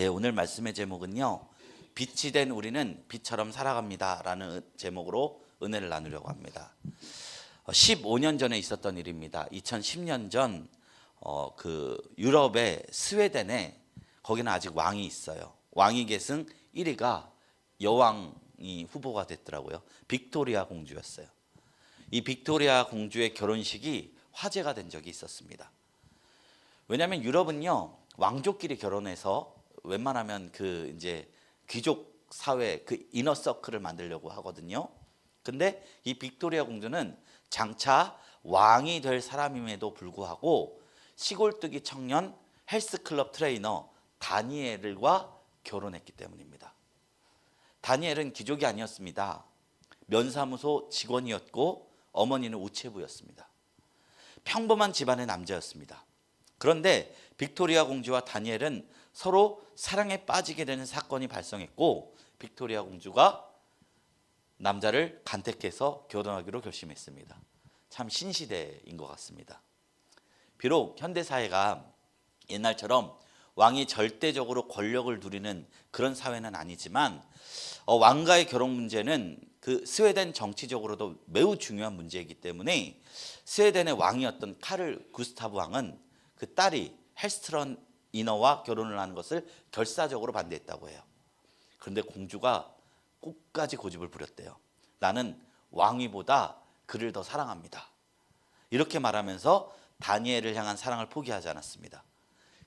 오늘 말씀의 제목은요. 빛이 된 우리는 빛처럼 살아갑니다 라는 제목으로 은혜를 나누려고 합니다. 15년 전에 있었던 일입니다. 2010년 전 그 유럽의 스웨덴에 거기는 아직 왕이 있어요. 왕위 계승 1위가 여왕이 후보가 됐더라고요. 빅토리아 공주였어요. 이 빅토리아 공주의 결혼식이 화제가 된 적이 있었습니다. 왜냐하면 유럽은요 왕족끼리 결혼해서 웬만하면 그 이제 귀족 사회 그 이너 서클을 만들려고 하거든요. 근데 이 빅토리아 공주는 장차 왕이 될 사람임에도 불구하고 시골뜨기 청년 헬스클럽 트레이너 다니엘과 결혼했기 때문입니다. 다니엘은 귀족이 아니었습니다. 면사무소 직원이었고 어머니는 우체부였습니다. 평범한 집안의 남자였습니다. 그런데 빅토리아 공주와 다니엘은 서로 사랑에 빠지게 되는 사건이 발생했고 빅토리아 공주가 남자를 간택해서 결혼하기로 결심했습니다. 참 신시대인 것 같습니다. 비록 현대사회가 옛날처럼 왕이 절대적으로 권력을 누리는 그런 사회는 아니지만 왕과의 결혼 문제는 그 스웨덴 정치적으로도 매우 중요한 문제이기 때문에 스웨덴의 왕이었던 카를 구스타브 왕은 그 딸이 헬스트런 이너와 결혼을 하는 것을 결사적으로 반대했다고 해요. 그런데 공주가 끝까지 고집을 부렸대요. 나는 왕위보다 그를 더 사랑합니다. 이렇게 말하면서 다니엘을 향한 사랑을 포기하지 않았습니다.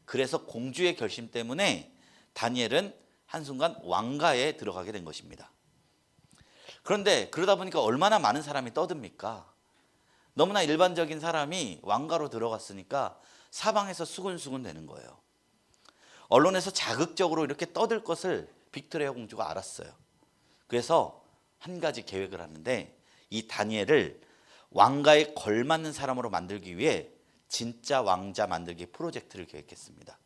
그래서 공주의 결심 때문에 다니엘은 한순간 왕가에 들어가게 된 것입니다. 그런데 그러다 보니까 얼마나 많은 사람이 떠듭니까? 너무나 일반적인 사람이 왕가로 들어갔으니까 사방에서 수군수군 되는 거예요. 언론에서 자극적으로 이렇게 떠들 것을 빅토리아 공주가 알았어요. 그래서 한 가지 계획을 하는데 이 다니엘을 왕가에 걸맞는 사람으로 만들기 위해 진짜 왕자 만들기 프로젝트를 계획했습니다.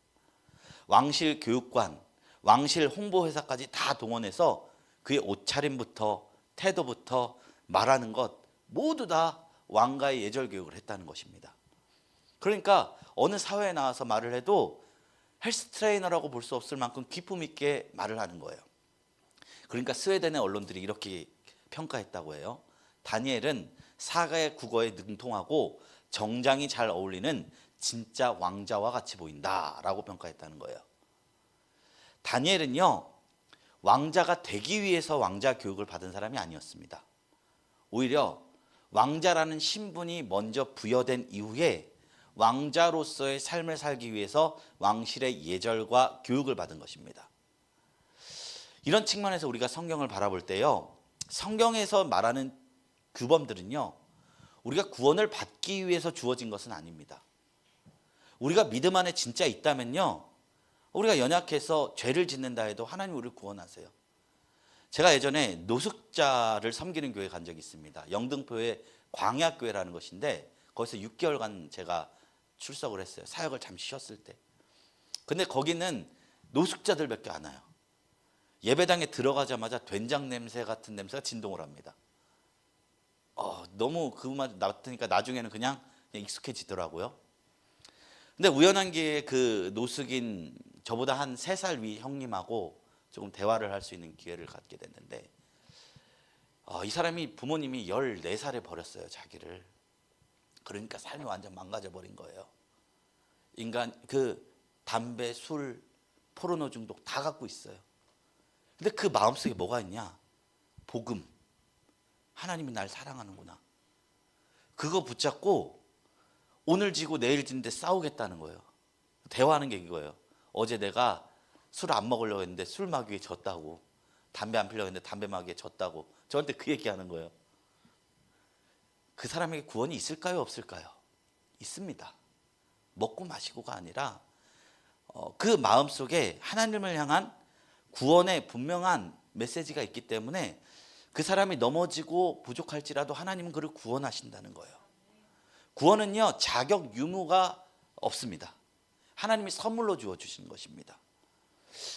왕실 교육관, 왕실 홍보회사까지 다 동원해서 그의 옷차림부터 태도부터 말하는 것 모두 다 왕가의 예절 교육을 했다는 것입니다. 그러니까 어느 사회에 나와서 말을 해도 헬스 트레이너라고 볼 수 없을 만큼 기품 있게 말을 하는 거예요. 그러니까 스웨덴의 언론들이 이렇게 평가했다고 해요. 다니엘은 사가의 국어에 능통하고 정장이 잘 어울리는 진짜 왕자와 같이 보인다라고 평가했다는 거예요. 다니엘은요 왕자가 되기 위해서 왕자 교육을 받은 사람이 아니었습니다. 오히려 왕자라는 신분이 먼저 부여된 이후에 왕자로서의 삶을 살기 위해서 왕실의 예절과 교육을 받은 것입니다. 이런 측면에서 우리가 성경을 바라볼 때요 성경에서 말하는 규범들은요 우리가 구원을 받기 위해서 주어진 것은 아닙니다. 우리가 믿음 안에 진짜 있다면요 우리가 연약해서 죄를 짓는다 해도 하나님 우리를 구원하세요. 제가 예전에 노숙자를 섬기는 교회 간 적이 있습니다. 영등포의 광야교회라는 것인데 거기서 6개월간 제가 출석을 했어요. 사역을 잠시 쉬었을 때. 근데 거기는 노숙자들밖에 안 와요. 예배당에 들어가자마자 된장 냄새 같은 냄새가 진동을 합니다. 너무 그만 맡으니까 나중에는 그냥 익숙해지더라고요. 근데 우연한 기회에 그 노숙인 저보다 한 3살 위 형님하고 조금 대화를 할 수 있는 기회를 갖게 됐는데 이 사람이 부모님이 14살에 버렸어요 자기를. 그러니까 삶이 완전 망가져 버린 거예요. 인간 그 담배, 술, 포르노 중독 다 갖고 있어요. 근데 그 마음속에 뭐가 있냐? 복음. 하나님이 날 사랑하는구나. 그거 붙잡고 오늘 지고 내일 지는데 싸우겠다는 거예요. 대화하는 게 이거예요. 어제 내가 술 안 먹으려고 했는데 술 마귀에 졌다고. 담배 안 피려고 했는데 담배 마귀에 졌다고. 저한테 그 얘기하는 거예요. 그 사람에게 구원이 있을까요? 없을까요? 있습니다. 먹고 마시고가 아니라 그 마음속에 하나님을 향한 구원의 분명한 메시지가 있기 때문에 그 사람이 넘어지고 부족할지라도 하나님은 그를 구원하신다는 거예요. 구원은요 자격 유무가 없습니다. 하나님이 선물로 주어주신 것입니다.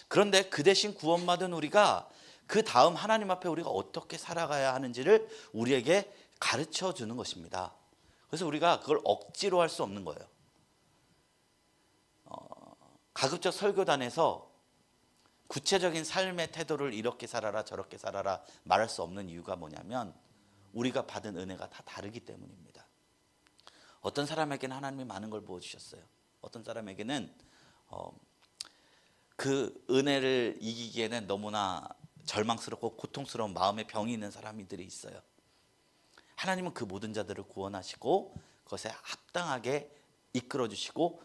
그런데 그 대신 구원받은 우리가 그 다음 하나님 앞에 우리가 어떻게 살아가야 하는지를 우리에게 가르쳐 주는 것입니다. 그래서 우리가 그걸 억지로 할 수 없는 거예요. 가급적 설교단에서 구체적인 삶의 태도를 이렇게 살아라 저렇게 살아라 말할 수 없는 이유가 뭐냐면 우리가 받은 은혜가 다 다르기 때문입니다. 어떤 사람에게는 하나님이 많은 걸 부어주셨어요. 어떤 사람에게는 그 은혜를 이기기에는 너무나 절망스럽고 고통스러운 마음의 병이 있는 사람들이 있어요. 하나님은 그 모든 자들을 구원하시고 그것에 합당하게 이끌어주시고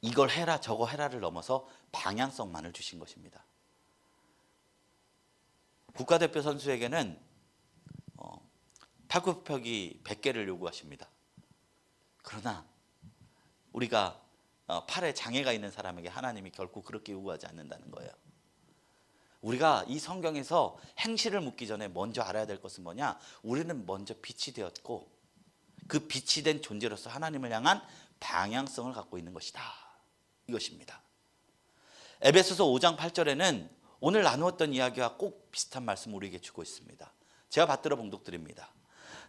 이걸 해라 저거 해라를 넘어서 방향성만을 주신 것입니다. 국가대표 선수에게는 팔굽혀펴기 100개를 요구하십니다. 그러나 우리가 팔에 장애가 있는 사람에게 하나님이 결코 그렇게 요구하지 않는다는 거예요. 우리가 이 성경에서 행실을 묻기 전에 먼저 알아야 될 것은 뭐냐? 우리는 먼저 빛이 되었고 그 빛이 된 존재로서 하나님을 향한 방향성을 갖고 있는 것이다. 이것입니다. 에베소서 5장 8절에는 오늘 나누었던 이야기와 꼭 비슷한 말씀을 우리에게 주고 있습니다. 제가 받들어 봉독드립니다.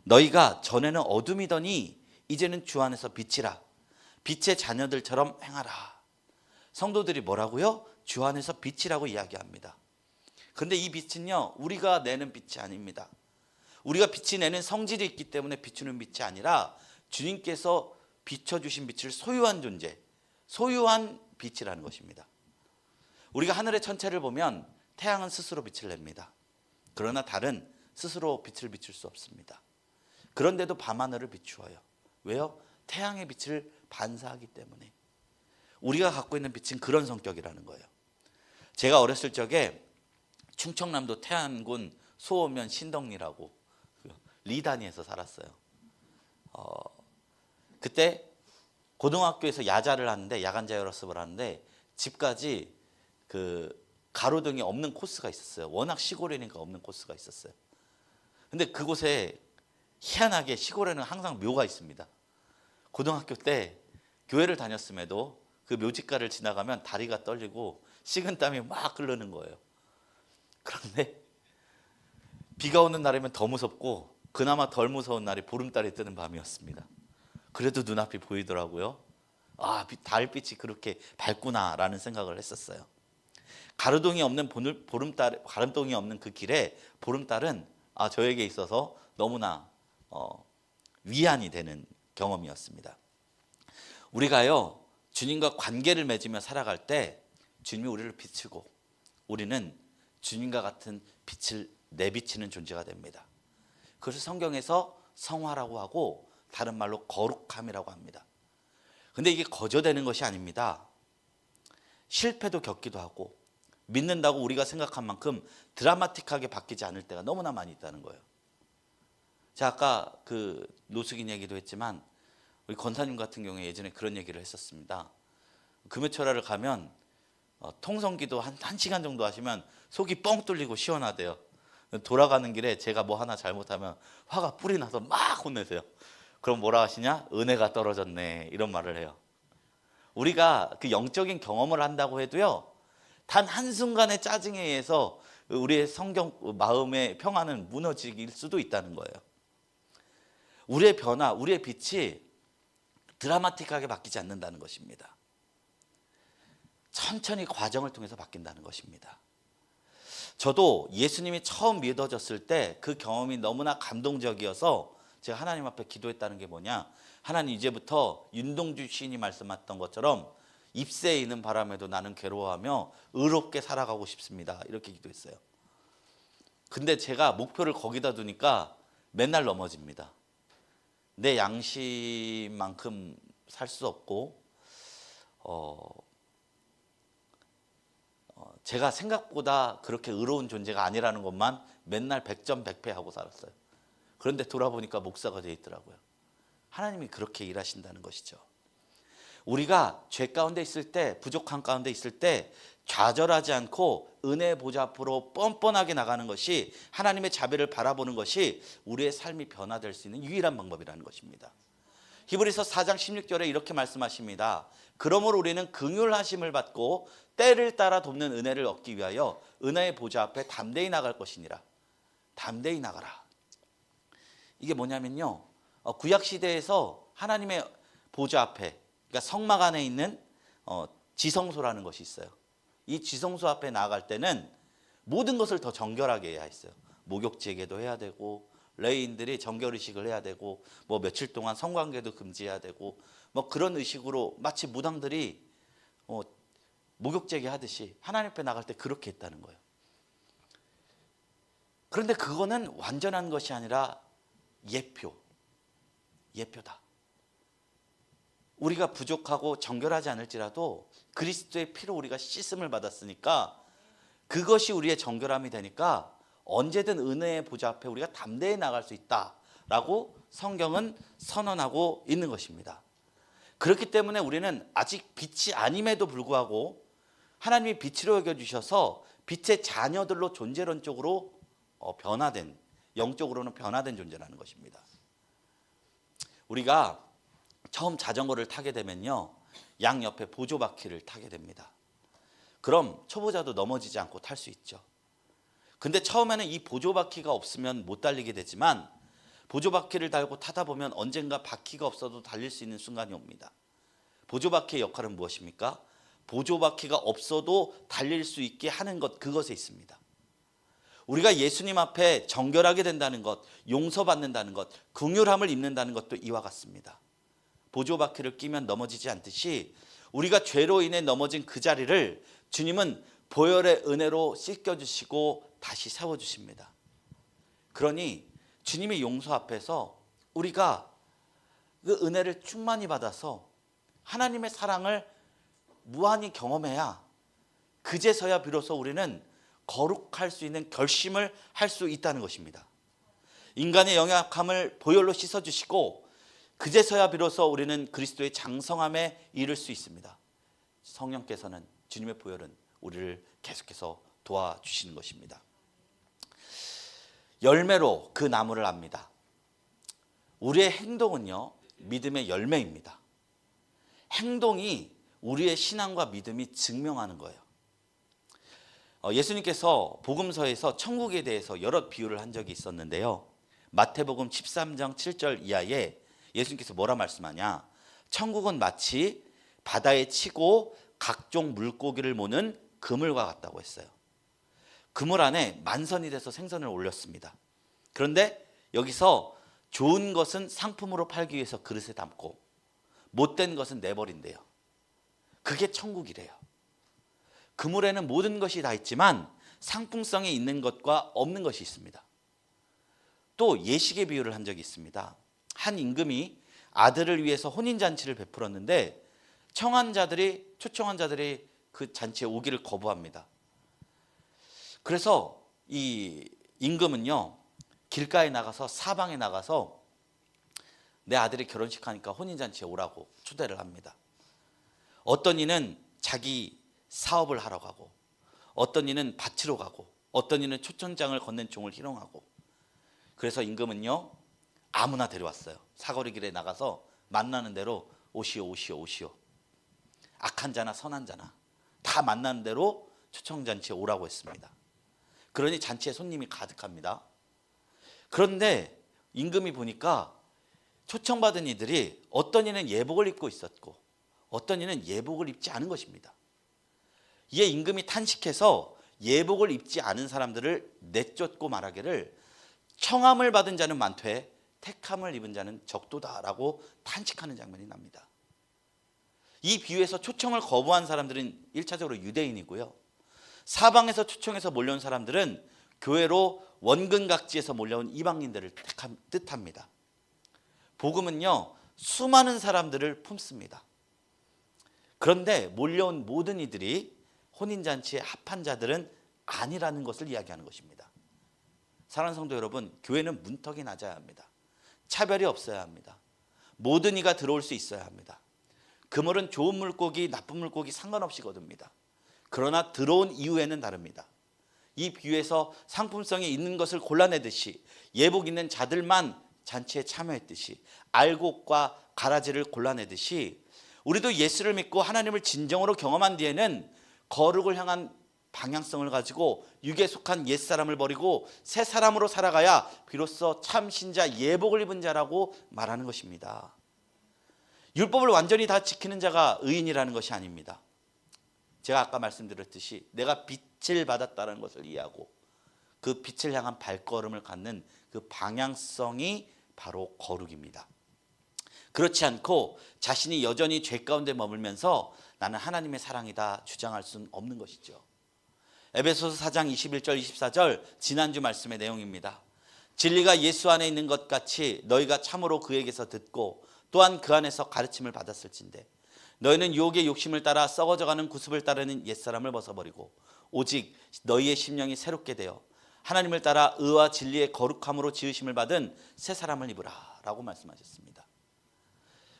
너희가 전에는 어둠이더니 이제는 주 안에서 빛이라. 빛의 자녀들처럼 행하라. 성도들이 뭐라고요? 주 안에서 빛이라고 이야기합니다. 그런데 이 빛은요, 우리가 내는 빛이 아닙니다. 우리가 빛이 내는 성질이 있기 때문에 비추는 빛이 아니라 주님께서 비춰주신 빛을 소유한 존재, 소유한 빛이라는 것입니다. 우리가 하늘의 천체를 보면 태양은 스스로 빛을 냅니다. 그러나 달은 스스로 빛을 비출 수 없습니다. 그런데도 밤하늘을 비추어요. 왜요? 태양의 빛을 반사하기 때문에. 우리가 갖고 있는 빛은 그런 성격이라는 거예요. 제가 어렸을 적에 충청남도 태안군 소오면 신덕리라고 리단위에서 살았어요. 그때 고등학교에서 야자를 하는데 야간자 연습을 하는데 집까지 그 가로등이 없는 코스가 있었어요. 워낙 시골이니까 없는 코스가 있었어요. 근데 그곳에 희한하게 시골에는 항상 묘가 있습니다. 고등학교 때 교회를 다녔음에도 그 묘지가를 지나가면 다리가 떨리고 식은땀이 막 흐르는 거예요. 그런데 비가 오는 날이면 더 무섭고 그나마 덜 무서운 날이 보름달이 뜨는 밤이었습니다. 그래도 눈앞이 보이더라고요. 아, 달빛이 그렇게 밝구나라는 생각을 했었어요. 가로등이 없는 가로등이 없는 그 길에 보름달은 저에게 있어서 너무나 위안이 되는 경험이었습니다. 우리가요, 주님과 관계를 맺으며 살아갈 때 주님이 우리를 비추고 우리는 주님과 같은 빛을 내비치는 존재가 됩니다. 그것을 성경에서 성화라고 하고 다른 말로 거룩함이라고 합니다. 근데 이게 거저되는 것이 아닙니다. 실패도 겪기도 하고 믿는다고 우리가 생각한 만큼 드라마틱하게 바뀌지 않을 때가 너무나 많이 있다는 거예요. 제가 아까 그 노숙인 얘기도 했지만 우리 권사님 같은 경우에 예전에 그런 얘기를 했었습니다. 금요철야를 가면 통성기도 한 시간 정도 하시면 속이 뻥 뚫리고 시원하대요. 돌아가는 길에 제가 뭐 하나 잘못하면 화가 뿔이 나서 막 혼내세요. 그럼 뭐라 하시냐? 은혜가 떨어졌네, 이런 말을 해요. 우리가 그 영적인 경험을 한다고 해도요, 단 한순간의 짜증에 의해서 우리의 마음의 평안은 무너질 수도 있다는 거예요. 우리의 변화, 우리의 빛이 드라마틱하게 바뀌지 않는다는 것입니다. 천천히 과정을 통해서 바뀐다는 것입니다. 저도 예수님이 처음 믿어졌을 때 그 경험이 너무나 감동적이어서 제가 하나님 앞에 기도했다는 게 뭐냐? 하나님, 이제부터 윤동주 시인이 말씀했던 것처럼 잎새에 있는 바람에도 나는 괴로워하며 의롭게 살아가고 싶습니다. 이렇게 기도했어요. 근데 제가 목표를 거기다 두니까 맨날 넘어집니다. 내 양심만큼 살 수 없고 제가 생각보다 그렇게 의로운 존재가 아니라는 것만 맨날 100점 100패 하고 살았어요. 그런데 돌아보니까 목사가 되어 있더라고요. 하나님이 그렇게 일하신다는 것이죠. 우리가 죄 가운데 있을 때, 부족한 가운데 있을 때 좌절하지 않고 은혜 보좌 앞으로 뻔뻔하게 나가는 것이, 하나님의 자비를 바라보는 것이 우리의 삶이 변화될 수 있는 유일한 방법이라는 것입니다. 히브리서 4장 16절에 이렇게 말씀하십니다. 그러므로 우리는 긍휼하심을 받고 때를 따라 돕는 은혜를 얻기 위하여 은혜의 보좌 앞에 담대히 나갈 것이니라. 담대히 나가라. 이게 뭐냐면요, 구약시대에서 하나님의 보좌 앞에, 그러니까 성막 안에 있는 지성소라는 것이 있어요. 이 지성소 앞에 나아갈 때는 모든 것을 더 정결하게 해야 했어요. 목욕제계도 해야 되고, 레위인들이 정결 의식을 해야 되고, 뭐 며칠 동안 성관계도 금지해야 되고, 뭐 그런 의식으로 마치 무당들이 목욕제계 하듯이 하나님 앞에 나갈 때 그렇게 했다는 거예요. 그런데 그거는 완전한 것이 아니라 예표다. 우리가 부족하고 정결하지 않을지라도 그리스도의 피로 우리가 씻음을 받았으니까 그것이 우리의 정결함이 되니까 언제든 은혜의 보좌 앞에 우리가 담대히 나갈 수 있다라고 성경은 선언하고 있는 것입니다. 그렇기 때문에 우리는 아직 빛이 아님에도 불구하고 하나님이 빛으로 여겨주셔서 빛의 자녀들로 존재론적으로 변화된, 영적으로는 변화된 존재라는 것입니다. 우리가 처음 자전거를 타게 되면요, 양옆에 보조바퀴를 타게 됩니다. 그럼 초보자도 넘어지지 않고 탈 수 있죠. 근데 처음에는 이 보조바퀴가 없으면 못 달리게 되지만 보조바퀴를 달고 타다 보면 언젠가 바퀴가 없어도 달릴 수 있는 순간이 옵니다. 보조바퀴의 역할은 무엇입니까? 보조바퀴가 없어도 달릴 수 있게 하는 것, 그것에 있습니다. 우리가 예수님 앞에 정결하게 된다는 것, 용서받는다는 것, 긍휼함을 입는다는 것도 이와 같습니다. 보조바퀴를 끼면 넘어지지 않듯이 우리가 죄로 인해 넘어진 그 자리를 주님은 보혈의 은혜로 씻겨주시고 다시 세워주십니다. 그러니 주님의 용서 앞에서 우리가 그 은혜를 충만히 받아서 하나님의 사랑을 무한히 경험해야 그제서야 비로소 우리는 거룩할 수 있는 결심을 할 수 있다는 것입니다. 인간의 연약함을 보혈로 씻어주시고 그제서야 비로소 우리는 그리스도의 장성함에 이를 수 있습니다. 성령께서는, 주님의 보혈은 우리를 계속해서 도와주시는 것입니다. 열매로 그 나무를 압니다. 우리의 행동은요, 믿음의 열매입니다. 행동이 우리의 신앙과 믿음이 증명하는 거예요. 예수님께서 복음서에서 천국에 대해서 여러 비유를 한 적이 있었는데요, 마태복음 13장 7절 이하에 예수님께서 뭐라 말씀하냐, 천국은 마치 바다에 치고 각종 물고기를 모는 그물과 같다고 했어요. 그물 안에 만선이 돼서 생선을 올렸습니다. 그런데 여기서 좋은 것은 상품으로 팔기 위해서 그릇에 담고 못된 것은 내버린대요. 그게 천국이래요. 그물에는 모든 것이 다 있지만 상품성이 있는 것과 없는 것이 있습니다. 또 예식의 비유를 한 적이 있습니다. 한 임금이 아들을 위해서 혼인잔치를 베풀었는데 초청한 자들이 그 잔치에 오기를 거부합니다. 그래서 이 임금은요, 길가에 나가서, 사방에 나가서 내 아들이 결혼식 하니까 혼인잔치에 오라고 초대를 합니다. 어떤 이는 자기 사업을 하러 가고, 어떤 이는 밭으로 가고, 어떤 이는 초청장을 건넨 종을 희롱하고. 그래서 임금은요, 아무나 데려왔어요. 사거리 길에 나가서 만나는 대로 오시오. 악한 자나 선한 자나 다 만나는 대로 초청잔치에 오라고 했습니다. 그러니 잔치에 손님이 가득합니다. 그런데 임금이 보니까 초청받은 이들이 어떤 이는 예복을 입고 있었고 어떤 이는 예복을 입지 않은 것입니다. 이에 임금이 탄식해서 예복을 입지 않은 사람들을 내쫓고 말하기를 청함을 받은 자는 많되 택함을 입은 자는 적도다라고 탄식하는 장면이 납니다. 이 비유에서 초청을 거부한 사람들은 1차적으로 유대인이고요, 사방에서 초청해서 몰려온 사람들은 교회로 원근각지에서 몰려온 이방인들을 뜻합니다. 복음은요, 수많은 사람들을 품습니다. 그런데 몰려온 모든 이들이 혼인잔치에 합한 자들은 아니라는 것을 이야기하는 것입니다. 사랑하는 성도 여러분, 교회는 문턱이 낮아야 합니다. 차별이 없어야 합니다. 모든 이가 들어올 수 있어야 합니다. 그물은 좋은 물고기, 나쁜 물고기 상관없이 거둡니다. 그러나 들어온 이후에는 다릅니다. 이 비유에서 상품성이 있는 것을 골라내듯이 예복 있는 자들만 잔치에 참여했듯이 알곡과 가라지를 골라내듯이 우리도 예수를 믿고 하나님을 진정으로 경험한 뒤에는 거룩을 향한 방향성을 가지고 육에 속한 옛사람을 버리고 새 사람으로 살아가야 비로소 참 신자, 예복을 입은 자라고 말하는 것입니다. 율법을 완전히 다 지키는 자가 의인이라는 것이 아닙니다. 제가 아까 말씀드렸듯이 내가 빛을 받았다는 것을 이해하고 그 빛을 향한 발걸음을 갖는 그 방향성이 바로 거룩입니다. 그렇지 않고 자신이 여전히 죄 가운데 머물면서 나는 하나님의 사랑이다 주장할 수는 없는 것이죠. 에베소서 4장 21절 24절 지난주 말씀의 내용입니다. 진리가 예수 안에 있는 것 같이 너희가 참으로 그에게서 듣고 또한 그 안에서 가르침을 받았을진데 너희는 유혹의 욕심을 따라 썩어져가는 구습을 따르는 옛사람을 벗어버리고 오직 너희의 심령이 새롭게 되어 하나님을 따라 의와 진리의 거룩함으로 지으심을 받은 새 사람을 입으라 라고 말씀하셨습니다.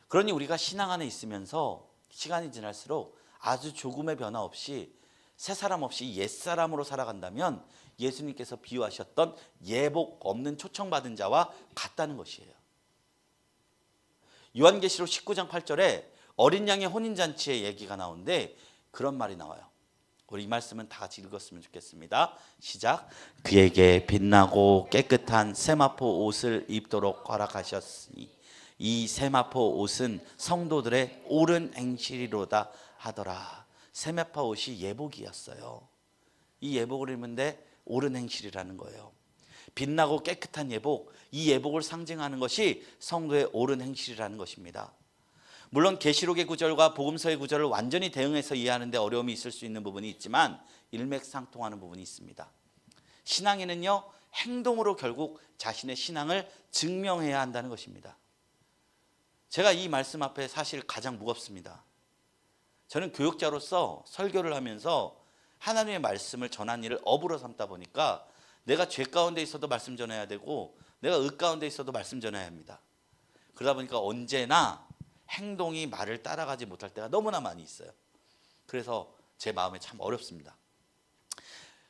그러니 우리가 신앙 안에 있으면서 시간이 지날수록 아주 조금의 변화 없이 새 사람 없이 옛사람으로 살아간다면 예수님께서 비유하셨던 예복 없는 초청받은 자와 같다는 것이에요. 요한계시록 19장 8절에 어린 양의 혼인잔치의 얘기가 나오는데 그런 말이 나와요. 우리 이 말씀은 다 같이 읽었으면 좋겠습니다. 시작. 그에게 빛나고 깨끗한 세마포 옷을 입도록 허락하셨으니 이 세마포 옷은 성도들의 옳은 행실이로다 하더라. 세마포 옷이 예복이었어요. 이 예복을 입는데 옳은 행실이라는 거예요. 빛나고 깨끗한 예복, 이 예복을 상징하는 것이 성도의 옳은 행실이라는 것입니다. 물론 계시록의 구절과 복음서의 구절을 완전히 대응해서 이해하는 데 어려움이 있을 수 있는 부분이 있지만 일맥상통하는 부분이 있습니다. 신앙인은요, 행동으로 결국 자신의 신앙을 증명해야 한다는 것입니다. 제가 이 말씀 앞에 사실 가장 무겁습니다. 저는 교육자로서 설교를 하면서 하나님의 말씀을 전한 일을 업으로 삼다 보니까 내가 죄 가운데 있어도 말씀 전해야 되고 내가 의 가운데 있어도 말씀 전해야 합니다. 그러다 보니까 언제나 행동이 말을 따라가지 못할 때가 너무나 많이 있어요. 그래서 제 마음에 참 어렵습니다.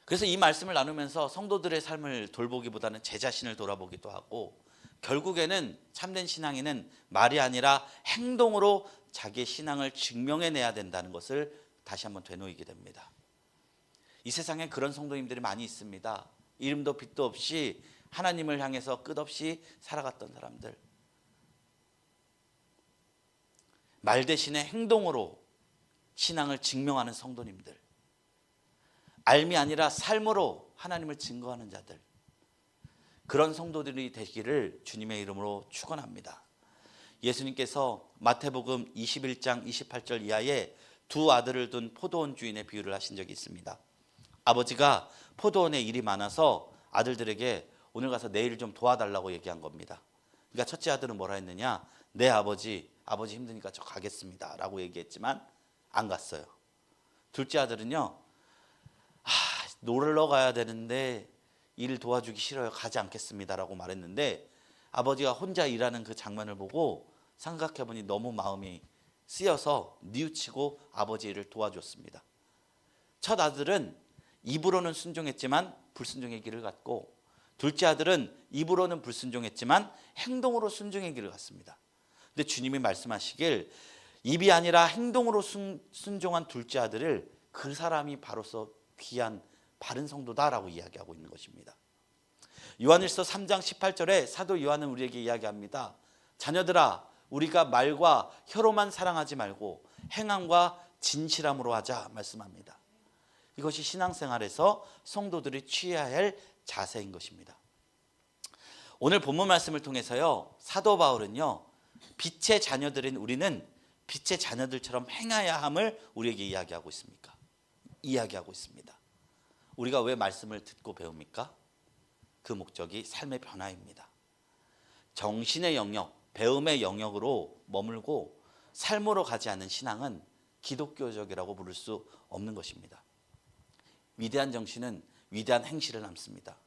그래서 이 말씀을 나누면서 성도들의 삶을 돌보기보다는 제 자신을 돌아보기도 하고 결국에는 참된 신앙인은 말이 아니라 행동으로 자기의 신앙을 증명해내야 된다는 것을 다시 한번 되놓이게 됩니다. 이 세상에 그런 성도님들이 많이 있습니다. 이름도 빛도 없이 하나님을 향해서 끝없이 살아갔던 사람들. 말 대신에 행동으로 신앙을 증명하는 성도님들. 알미 아니라 삶으로 하나님을 증거하는 자들. 그런 성도들이 되기를 주님의 이름으로 축원합니다. 예수님께서 마태복음 21장 28절 이하에 두 아들을 둔 포도원 주인의 비유를 하신 적이 있습니다. 아버지가 포도원에 일이 많아서 아들들에게 오늘 가서 내 일 좀 도와달라고 얘기한 겁니다. 그러니까 첫째 아들은 뭐라 했느냐? 네 아버지 힘드니까 저 가겠습니다 라고 얘기했지만 안 갔어요. 둘째 아들은요, 놀러 가야 되는데 일 도와주기 싫어요. 가지 않겠습니다 라고 말했는데 아버지가 혼자 일하는 그 장면을 보고 생각해보니 너무 마음이 쓰여서 뉘우치고 아버지 일을 도와줬습니다. 첫 아들은 입으로는 순종했지만 불순종의 길을 갔고 둘째 아들은 입으로는 불순종했지만 행동으로 순종의 길을 갔습니다. 근데 주님이 말씀하시길 입이 아니라 행동으로 순종한 둘째 아들을 그 사람이 바로서 귀한 바른 성도다라고 이야기하고 있는 것입니다. 요한일서 3장 18절에 사도 요한은 우리에게 이야기합니다. 자녀들아 우리가 말과 혀로만 사랑하지 말고 행함과 진실함으로 하자 말씀합니다. 이것이 신앙생활에서 성도들이 취해야 할 자세인 것입니다. 오늘 본문 말씀을 통해서요, 사도 바울은요, 빛의 자녀들인 우리는 빛의 자녀들처럼 행해야 함을 우리에게 이야기하고 있습니다. 우리가 왜 말씀을 듣고 배웁니까? 그 목적이 삶의 변화입니다. 정신의 영역, 배움의 영역으로 머물고 삶으로 가지 않는 신앙은 기독교적이라고 부를 수 없는 것입니다. 위대한 정신은 위대한 행실을 남습니다.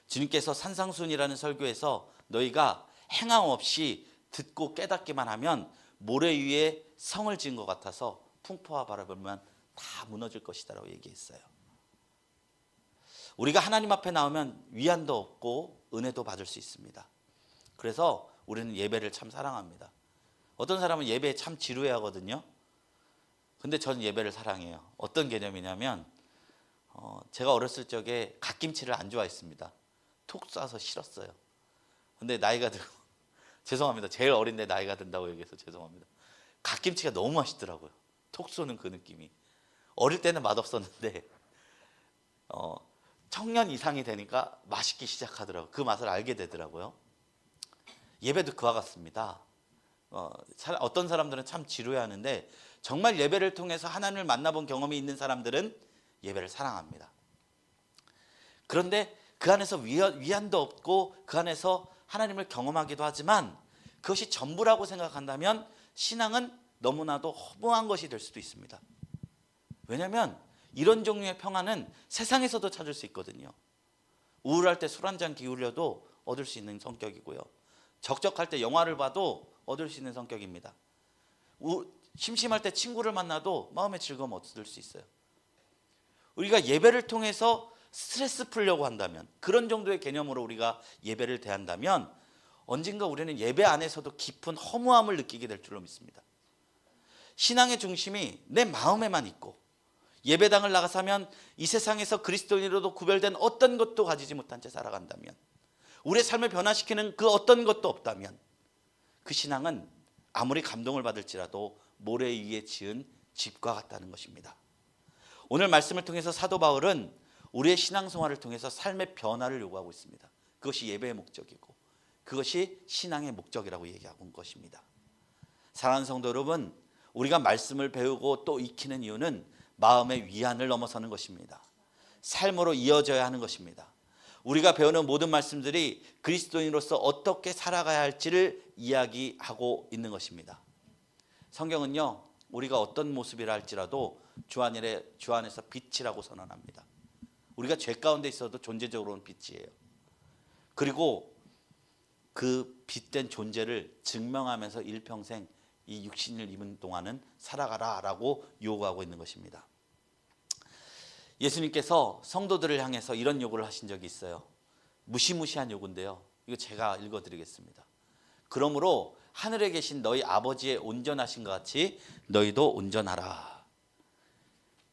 주님께서 산상순이라는 설교에서 너희가 행함 없이 듣고 깨닫기만 하면 모래 위에 성을 지은 것 같아서 풍파와 바람을 다 무너질 것이다 라고 얘기했어요. 우리가 하나님 앞에 나오면 위안도 얻고 은혜도 받을 수 있습니다. 그래서 우리는 예배를 참 사랑합니다. 어떤 사람은 예배에 참 지루해하거든요. 근데 저는 예배를 사랑해요. 어떤 개념이냐면 제가 어렸을 적에 갓김치를 안 좋아했습니다. 톡 쏴서 싫었어요. 근데 나이가 들고 죄송합니다. 제일 어린데 나이가 든다고 얘기해서 죄송합니다. 갓김치가 너무 맛있더라고요. 톡 쏘는 그 느낌이. 어릴 때는 맛없었는데 청년 이상이 되니까 맛있기 시작하더라고요. 그 맛을 알게 되더라고요. 예배도 그와 같습니다. 어떤 사람들은 참 지루해하는데 정말 예배를 통해서 하나님을 만나본 경험이 있는 사람들은 예배를 사랑합니다. 그런데 그 안에서 위안도 없고 그 안에서 하나님을 경험하기도 하지만 그것이 전부라고 생각한다면 신앙은 너무나도 허무한 것이 될 수도 있습니다. 왜냐하면 이런 종류의 평안은 세상에서도 찾을 수 있거든요. 우울할 때 술 한잔 기울여도 얻을 수 있는 성격이고요. 적적할 때 영화를 봐도 얻을 수 있는 성격입니다. 심심할 때 친구를 만나도 마음의 즐거움 얻을 수 있어요. 우리가 예배를 통해서 스트레스 풀려고 한다면, 그런 정도의 개념으로 우리가 예배를 대한다면 언젠가 우리는 예배 안에서도 깊은 허무함을 느끼게 될 줄로 믿습니다. 신앙의 중심이 내 마음에만 있고 예배당을 나가서면 이 세상에서 그리스도인으로도 구별된 어떤 것도 가지지 못한 채 살아간다면, 우리의 삶을 변화시키는 그 어떤 것도 없다면 그 신앙은 아무리 감동을 받을지라도 모래 위에 지은 집과 같다는 것입니다. 오늘 말씀을 통해서 사도 바울은 우리의 신앙생활을 통해서 삶의 변화를 요구하고 있습니다. 그것이 예배의 목적이고 그것이 신앙의 목적이라고 얘기하고 온 것입니다. 사랑하는 성도 여러분, 우리가 말씀을 배우고 또 익히는 이유는 마음의 위안을 넘어서는 것입니다. 삶으로 이어져야 하는 것입니다. 우리가 배우는 모든 말씀들이 그리스도인으로서 어떻게 살아가야 할지를 이야기하고 있는 것입니다. 성경은요, 우리가 어떤 모습이라 할지라도 주 안에서 빛이라고 선언합니다. 우리가 죄 가운데 있어도 존재적으로는 빛이에요. 그리고 그 빛된 존재를 증명하면서 일평생 이 육신을 입은 동안은 살아가라 라고 요구하고 있는 것입니다. 예수님께서 성도들을 향해서 이런 요구를 하신 적이 있어요. 무시무시한 요구인데요, 이거 제가 읽어드리겠습니다. 그러므로 하늘에 계신 너희 아버지의 온전하신 것 같이 너희도 온전하라.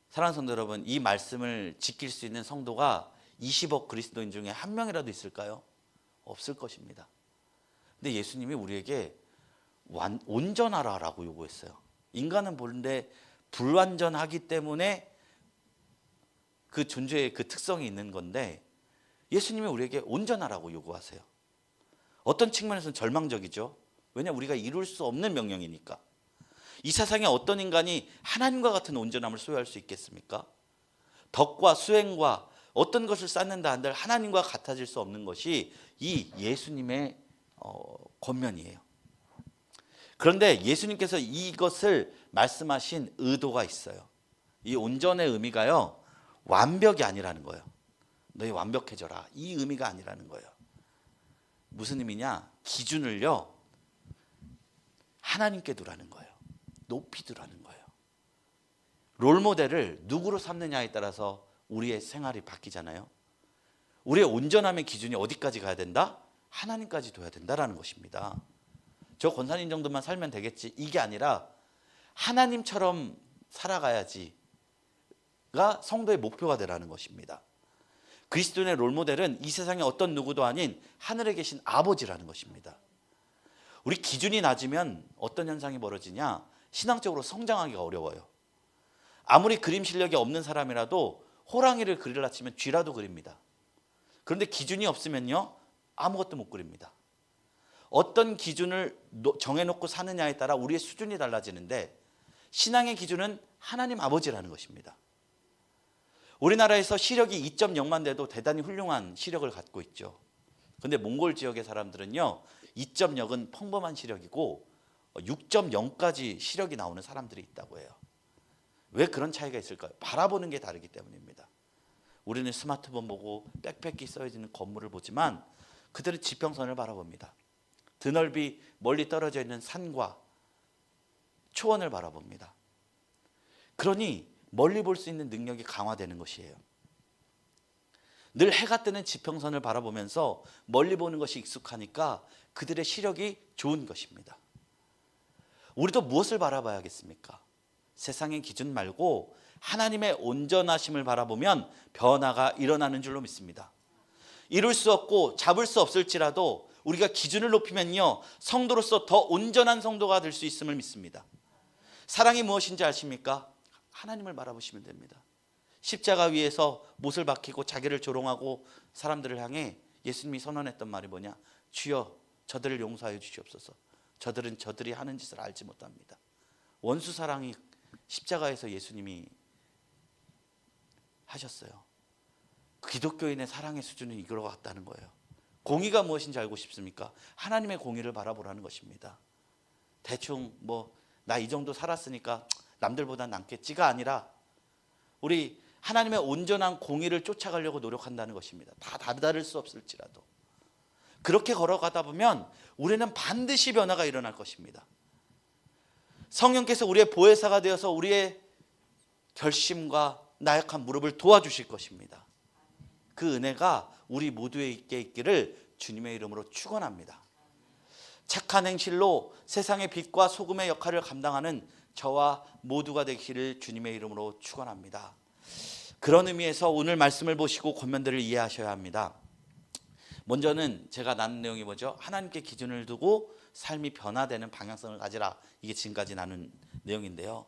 사랑하는 성도 여러분, 이 말씀을 지킬 수 있는 성도가 20억 그리스도인 중에 한 명이라도 있을까요? 없을 것입니다. 근데 예수님이 우리에게 온전하라라고 요구했어요. 인간은 본래 불완전하기 때문에 그 존재의 그 특성이 있는 건데 예수님이 우리에게 온전하라고 요구하세요. 어떤 측면에서는 절망적이죠. 왜냐, 우리가 이룰 수 없는 명령이니까. 이 세상에 어떤 인간이 하나님과 같은 온전함을 소유할 수 있겠습니까? 덕과 수행과 어떤 것을 쌓는다 한들 하나님과 같아질 수 없는 것이 이 예수님의 권면이에요. 그런데 예수님께서 이것을 말씀하신 의도가 있어요. 이 온전의 의미가요, 완벽이 아니라는 거예요. 너희 완벽해져라, 이 의미가 아니라는 거예요. 무슨 의미냐? 기준을요, 하나님께 두라는 거예요. 높이 두라는 거예요. 롤모델을 누구로 삼느냐에 따라서 우리의 생활이 바뀌잖아요. 우리의 온전함의 기준이 어디까지 가야 된다? 하나님까지 둬야 된다라는 것입니다. 저 권사님 정도만 살면 되겠지, 이게 아니라 하나님처럼 살아가야지가 성도의 목표가 되라는 것입니다. 그리스도인의 롤모델은 이 세상의 어떤 누구도 아닌 하늘에 계신 아버지라는 것입니다. 우리 기준이 낮으면 어떤 현상이 벌어지냐? 신앙적으로 성장하기가 어려워요. 아무리 그림 실력이 없는 사람이라도 호랑이를 그리려 치면 쥐라도 그립니다. 그런데 기준이 없으면요, 아무것도 못 그립니다. 어떤 기준을 정해놓고 사느냐에 따라 우리의 수준이 달라지는데 신앙의 기준은 하나님 아버지라는 것입니다. 우리나라에서 시력이 2.0만 돼도 대단히 훌륭한 시력을 갖고 있죠. 그런데 몽골 지역의 사람들은요, 2.0은 평범한 시력이고 6.0까지 시력이 나오는 사람들이 있다고 해요. 왜 그런 차이가 있을까요? 바라보는 게 다르기 때문입니다. 우리는 스마트폰 보고 빽빽히 써있는 건물을 보지만 그들은 지평선을 바라봅니다. 드넓이 멀리 떨어져 있는 산과 초원을 바라봅니다. 그러니 멀리 볼 수 있는 능력이 강화되는 것이에요. 늘 해가 뜨는 지평선을 바라보면서 멀리 보는 것이 익숙하니까 그들의 시력이 좋은 것입니다. 우리도 무엇을 바라봐야겠습니까? 세상의 기준 말고 하나님의 온전하심을 바라보면 변화가 일어나는 줄로 믿습니다. 이룰 수 없고 잡을 수 없을지라도 우리가 기준을 높이면요, 성도로서 더 온전한 성도가 될 수 있음을 믿습니다. 사랑이 무엇인지 아십니까? 하나님을 바라보시면 됩니다. 십자가 위에서 못을 박히고 자기를 조롱하고 사람들을 향해 예수님이 선언했던 말이 뭐냐? 주여 저들을 용서하여 주시옵소서. 저들은 저들이 하는 짓을 알지 못합니다. 원수 사랑이 십자가에서 예수님이 하셨어요. 기독교인의 사랑의 수준은 이거로 같다는 거예요. 공의가 무엇인지 알고 싶습니까? 하나님의 공의를 바라보라는 것입니다. 대충 나 이 정도 살았으니까 남들보다 낫겠지가 아니라 우리 하나님의 온전한 공의를 쫓아가려고 노력한다는 것입니다. 다 다를 수 없을지라도. 그렇게 걸어가다 보면 우리는 반드시 변화가 일어날 것입니다. 성령께서 우리의 보혜사가 되어서 우리의 결심과 나약한 무릎을 도와주실 것입니다. 그 은혜가 우리 모두에게 있기를 주님의 이름으로 축원합니다. 착한 행실로 세상의 빛과 소금의 역할을 감당하는 저와 모두가 되기를 주님의 이름으로 축원합니다. 그런 의미에서 오늘 말씀을 보시고 권면들을 이해하셔야 합니다. 먼저는 제가 나눈 내용이 뭐죠? 하나님께 기준을 두고 삶이 변화되는 방향성을 가지라. 이게 지금까지 나눈 내용인데요.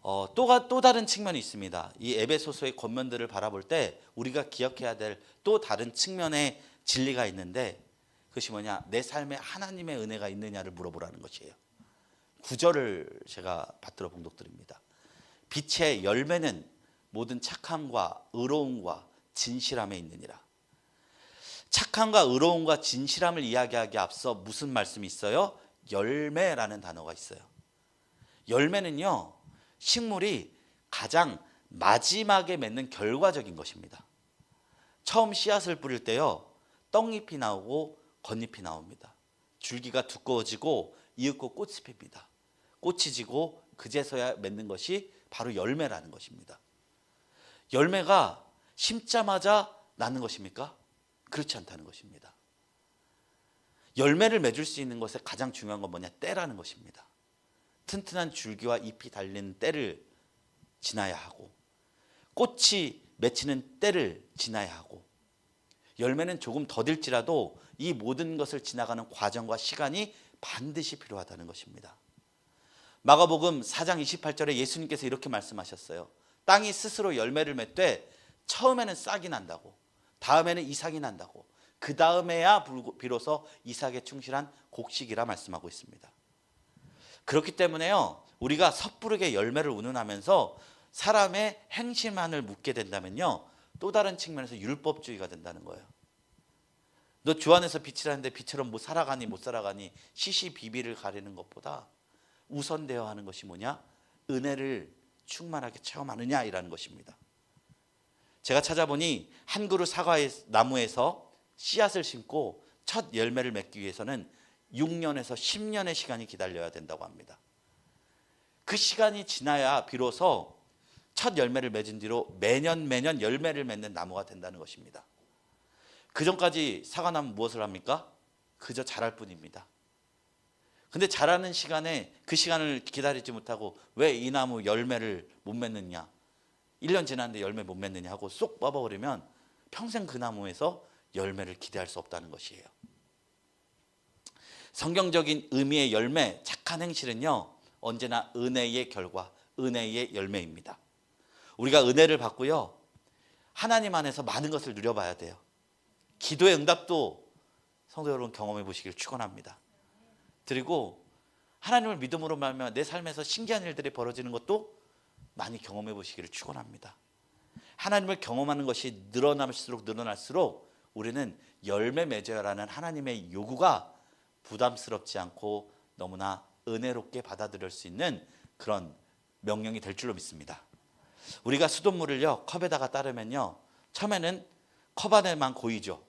또 다른 측면이 있습니다. 이 에베소서의 권면들을 바라볼 때 우리가 기억해야 될 또 다른 측면의 진리가 있는데 그것이 뭐냐? 내 삶에 하나님의 은혜가 있느냐를 물어보라는 것이에요. 9절을 제가 받들어 봉독드립니다. 빛의 열매는 모든 착함과 의로움과 진실함에 있느니라. 착함과 의로움과 진실함을 이야기하기에 앞서 무슨 말씀이 있어요? 열매라는 단어가 있어요. 열매는요, 식물이 가장 마지막에 맺는 결과적인 것입니다. 처음 씨앗을 뿌릴 때요, 떡잎이 나오고 겉잎이 나옵니다. 줄기가 두꺼워지고 이윽고 꽃이 핍니다. 꽃이 지고 그제서야 맺는 것이 바로 열매라는 것입니다. 열매가 심자마자 나는 것입니까? 그렇지 않다는 것입니다. 열매를 맺을 수 있는 것에 가장 중요한 건 뭐냐? 때라는 것입니다. 튼튼한 줄기와 잎이 달리는 때를 지나야 하고 꽃이 맺히는 때를 지나야 하고 열매는 조금 더딜지라도 이 모든 것을 지나가는 과정과 시간이 반드시 필요하다는 것입니다. 마가복음 4장 28절에 예수님께서 이렇게 말씀하셨어요. 땅이 스스로 열매를 맺되 처음에는 싹이 난다고, 다음에는 이삭이 난다고, 그 다음에야 비로소 이삭에 충실한 곡식이라 말씀하고 있습니다. 그렇기 때문에요, 우리가 섣부르게 열매를 운운하면서 사람의 행실만을 묻게 된다면요, 또 다른 측면에서 율법주의가 된다는 거예요. 너 주 안에서 빛이라는데 빛처럼 뭐 살아가니 못 살아가니 시시비비를 가리는 것보다 우선되어야 하는 것이 뭐냐? 은혜를 충만하게 체험하느냐이라는 것입니다. 제가 찾아보니 한 그루 사과 나무에서 씨앗을 심고 첫 열매를 맺기 위해서는 6년에서 10년의 시간이 기다려야 된다고 합니다. 그 시간이 지나야 비로소 첫 열매를 맺은 뒤로 매년 열매를 맺는 나무가 된다는 것입니다. 그 전까지 사과나무 무엇을 합니까? 그저 자랄 뿐입니다. 근데 자라는 시간에 그 시간을 기다리지 못하고 왜 이 나무 열매를 못 맺느냐, 1년 지났는데 열매 못 맺느냐 하고 쏙 뽑아버리면 평생 그 나무에서 열매를 기대할 수 없다는 것이에요. 성경적인 의미의 열매, 착한 행실은요, 언제나 은혜의 결과, 은혜의 열매입니다. 우리가 은혜를 받고요, 하나님 안에서 많은 것을 누려봐야 돼요. 기도의 응답도 성도 여러분 경험해 보시길 축원합니다. 그리고 하나님을 믿음으로 말하면 내 삶에서 신기한 일들이 벌어지는 것도 많이 경험해 보시기를 축원합니다. 하나님을 경험하는 것이 늘어날수록 우리는 열매 맺어야라는 하나님의 요구가 부담스럽지 않고 너무나 은혜롭게 받아들일 수 있는 그런 명령이 될 줄로 믿습니다. 우리가 수돗물을요, 컵에다가 따르면요, 처음에는 컵 안에만 고이죠.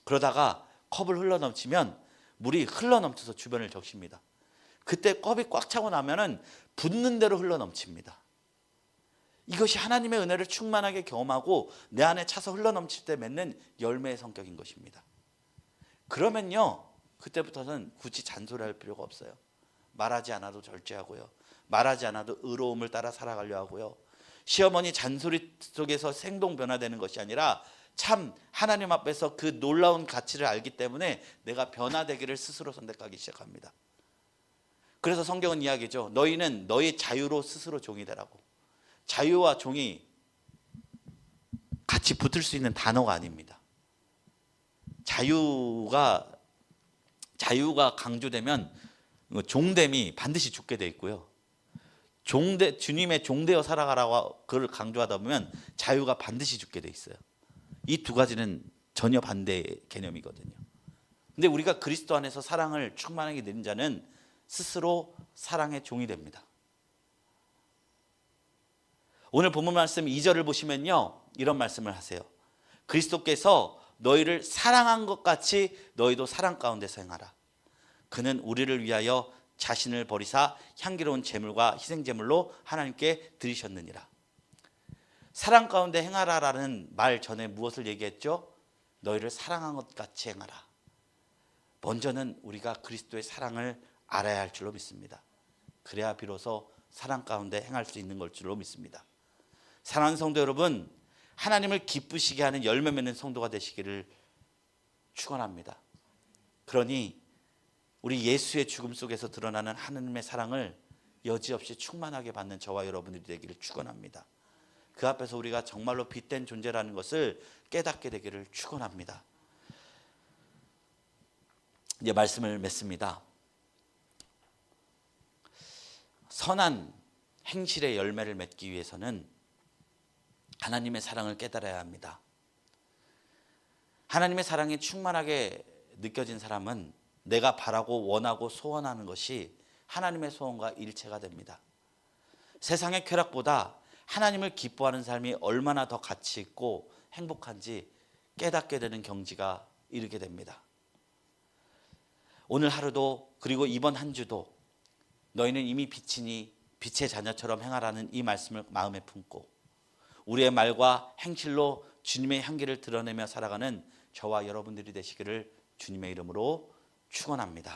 그러다가 컵을 흘러넘치면 물이 흘러넘쳐서 주변을 적십니다. 그때 컵이 꽉 차고 나면은 붓는 대로 흘러넘칩니다. 이것이 하나님의 은혜를 충만하게 경험하고 내 안에 차서 흘러넘칠 때 맺는 열매의 성격인 것입니다. 그러면요, 그때부터는 굳이 잔소리할 필요가 없어요. 말하지 않아도 절제하고요, 말하지 않아도 의로움을 따라 살아가려 하고요, 시어머니 잔소리 속에서 생동 변화되는 것이 아니라 참 하나님 앞에서 그 놀라운 가치를 알기 때문에 내가 변화되기를 스스로 선택하기 시작합니다. 그래서 성경은 이야기죠. 너희는 너희 자유로 스스로 종이 되라고. 자유와 종이 같이 붙을 수 있는 단어가 아닙니다. 자유가 강조되면 종됨이 반드시 죽게 돼 있고요. 주님의 종되어 살아가라고 그를 강조하다 보면 자유가 반드시 죽게 돼 있어요. 이 두 가지는 전혀 반대의 개념이거든요. 근데 우리가 그리스도 안에서 사랑을 충만하게 누린 자는 스스로 사랑의 종이 됩니다. 오늘 본문 말씀 2절을 보시면요, 이런 말씀을 하세요. 그리스도께서 너희를 사랑한 것 같이 너희도 사랑 가운데서 행하라. 그는 우리를 위하여 자신을 버리사 향기로운 제물과 희생제물로 하나님께 드리셨느니라. 사랑 가운데 행하라라는 말 전에 무엇을 얘기했죠? 너희를 사랑한 것 같이 행하라. 먼저는 우리가 그리스도의 사랑을 알아야 할 줄로 믿습니다. 그래야 비로소 사랑 가운데 행할 수 있는 걸 줄로 믿습니다. 사랑하는 성도 여러분, 하나님을 기쁘시게 하는 열매 맺는 성도가 되시기를 축원합니다. 그러니 우리 예수의 죽음 속에서 드러나는 하나님의 사랑을 여지없이 충만하게 받는 저와 여러분들이 되기를 축원합니다. 그 앞에서 우리가 정말로 빛된 존재라는 것을 깨닫게 되기를 축원합니다. 이제 말씀을 맺습니다. 선한 행실의 열매를 맺기 위해서는 하나님의 사랑을 깨달아야 합니다. 하나님의 사랑이 충만하게 느껴진 사람은 내가 바라고 원하고 소원하는 것이 하나님의 소원과 일체가 됩니다. 세상의 쾌락보다 하나님을 기뻐하는 삶이 얼마나 더 가치 있고 행복한지 깨닫게 되는 경지가 이르게 됩니다. 오늘 하루도 그리고 이번 한 주도 너희는 이미 빛이니 빛의 자녀처럼 행하라는 이 말씀을 마음에 품고 우리의 말과 행실로 주님의 향기를 드러내며 살아가는 저와 여러분들이 되시기를 주님의 이름으로 축원합니다.